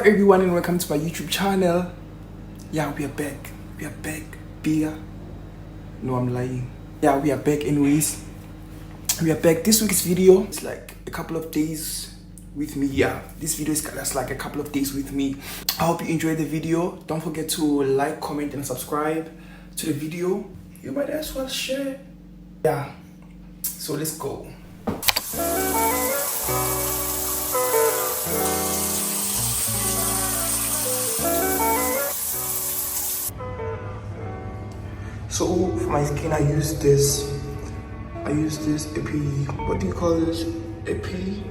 everyone and welcome to my YouTube channel. Yeah, we are back. We are back. Bigger. No, I'm lying. Yeah, we are back anyways. We are back. This week's video is like a couple of days with me. Yeah, this video is just like a couple of days with me. I hope you enjoyed the video. Don't forget to like, comment and subscribe to the video. You might as well share. Yeah, so let's go. So for my skin, I use this Epi, what do you call this? Epi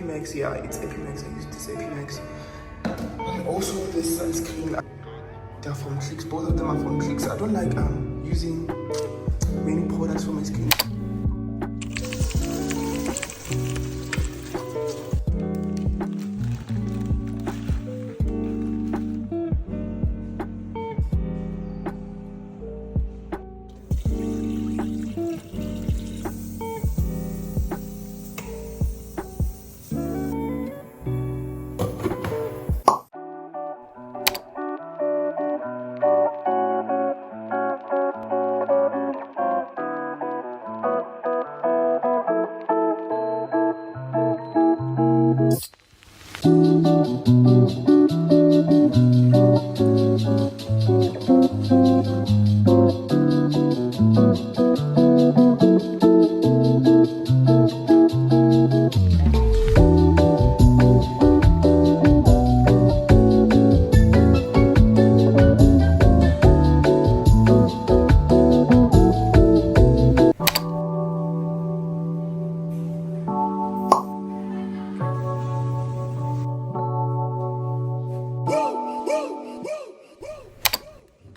Max, yeah, it's Epi Max. I use this Epi Max. And also this sunscreen, they're from Clicks. Both of them are from Clicks. I don't like using many products for my skin.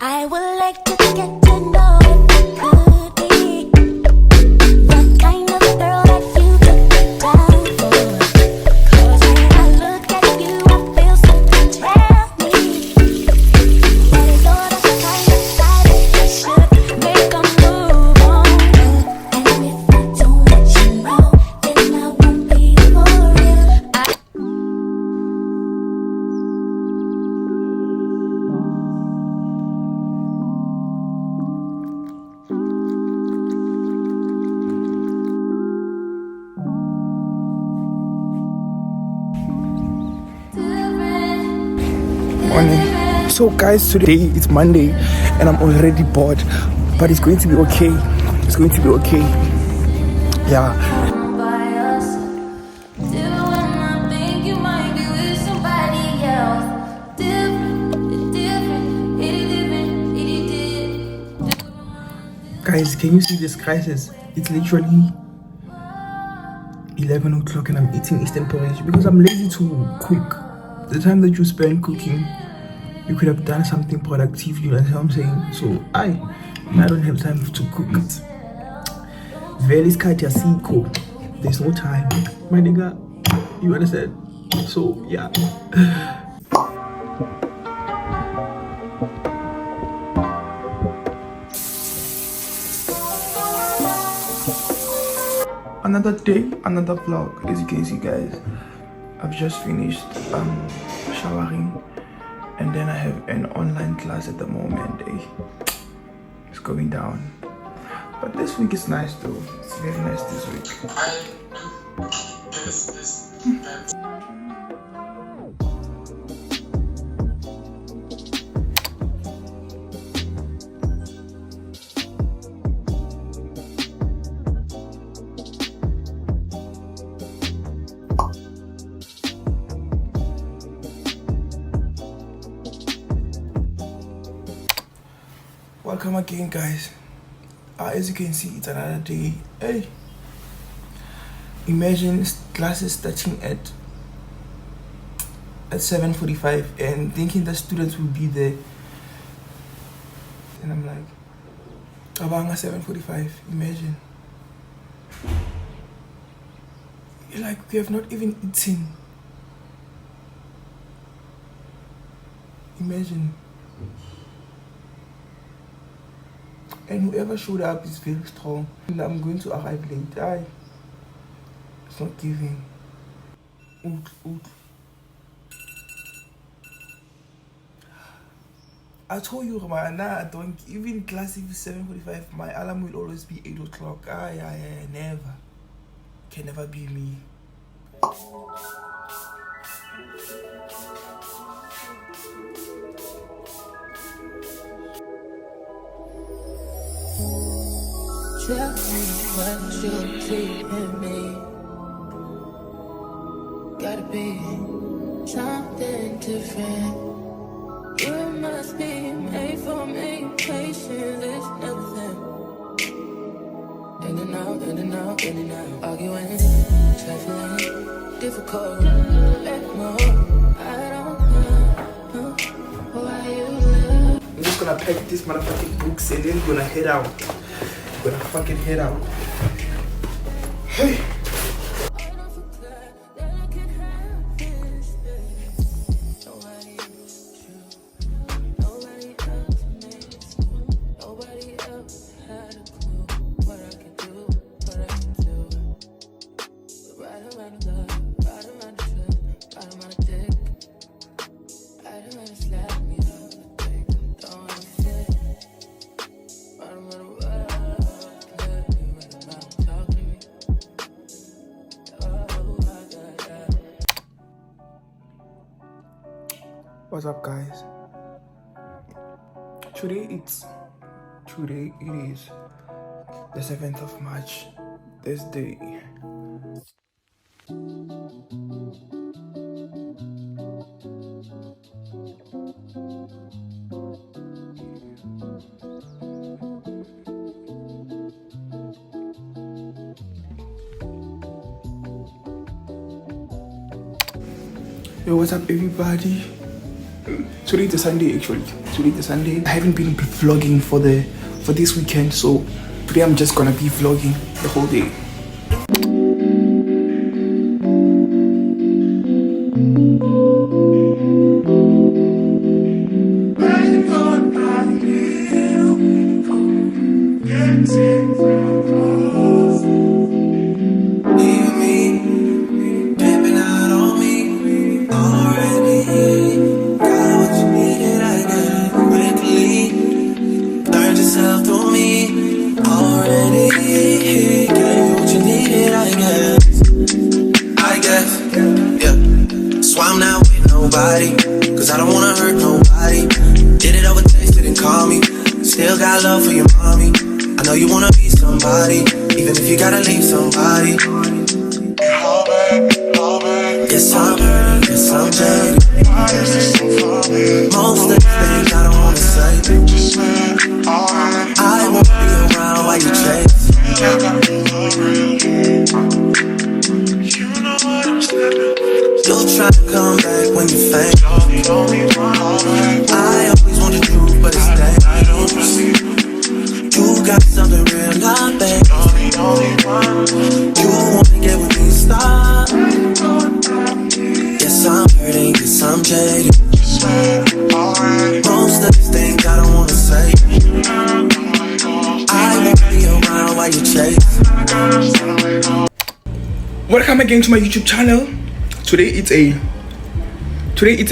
I would like to get to know if you could be the kind of girl that you could be down for. 'Cause when I look at you, I feel something tell me that is all the kind of side that should make a move on. And if I don't let you know, then I won't be for real. Morning. So guys, today it's Monday and I'm already bored, but it's going to be okay. It's going to be okay. Yeah. Guys, can you see this crisis? It's literally 11 o'clock and I'm eating Eastern porridge because I'm lazy to cook. The time that you spend cooking, you could have done something productive, you know what I'm saying? So I don't have time to cook. Very scarce, there's no time, my nigga, you understand? So yeah. Another day, another vlog. As you can see, guys, I've just finished showering and then I have an online class at the moment. It's going down, but this week is nice though. It's very nice this week. Welcome again, guys. As you can see, it's another day. Hey, imagine classes starting at 7:45 and thinking that students will be there, and I'm like, abanga 7:45. Imagine, like we have not even eaten. Imagine. And whoever showed up is very strong. And I'm going to arrive late. It's not giving. I told you, man, I don't even class if 7:45. My alarm will always be 8 o'clock. Never. Can never be me. Tell me what you see in me. Gotta be something different. You must be made for me. Patience is nothing. In and out, in and out, in and out. Arguing, trifling, difficult. Let more. I don't know why you love. I'm just gonna pack these motherfucking books and then gonna head out. Gonna fucking head out. Hey. What's up, guys? Today it is the 7th of March. This day. Yo, what's up, everybody? Today is a Sunday, actually. Today is a Sunday. I haven't been vlogging for this weekend, so today I'm just gonna be vlogging the whole day. Cause I don't wanna hurt nobody. Did it over text, didn't call me. Still got love for your mommy. I know you wanna be somebody, even if you gotta leave somebody. Guess I'm hurting, guess I'm jaded. Most of the things I don't wanna say. I won't be around while you chase. You'll try to come back when you faint. I always want the truth, but it's dangerous. You got something real, not bad. You wanna get with me, stop. Yes, I'm hurting, yes, I'm jaded. Most of these things I don't wanna say. I won't be around while you chase. Welcome again to my YouTube channel. Today it's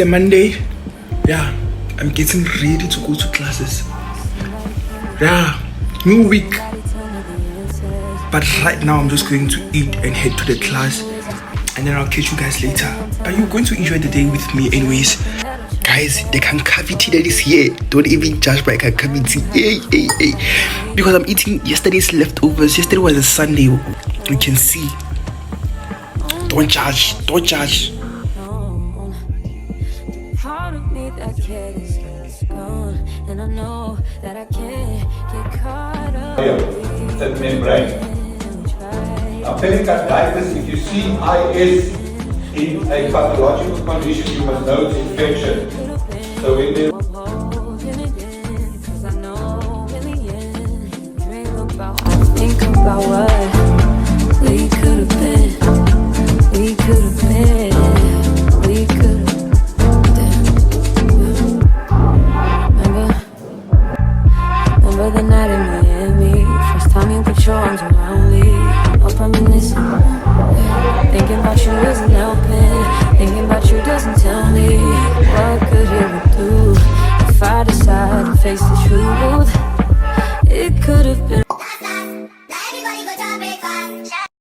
a Monday. Yeah, I'm getting ready to go to classes. Yeah, new week. But right now I'm just going to eat and head to the class, and then I'll catch you guys later. But you're going to enjoy the day with me anyways. Guys, the concavity that is here, don't even judge my concavity. Hey. Because I'm eating yesterday's leftovers. Yesterday was a Sunday, you can see. Don't judge. Part of me that cares is gone, and I know that I can't get caught up. That membrane. Pericarditis, if you see IS in a pathological condition, you must know it's infection. So when there think about what we could have been. We could have been. We could have. Remember the night in Miami? First time you put your arms around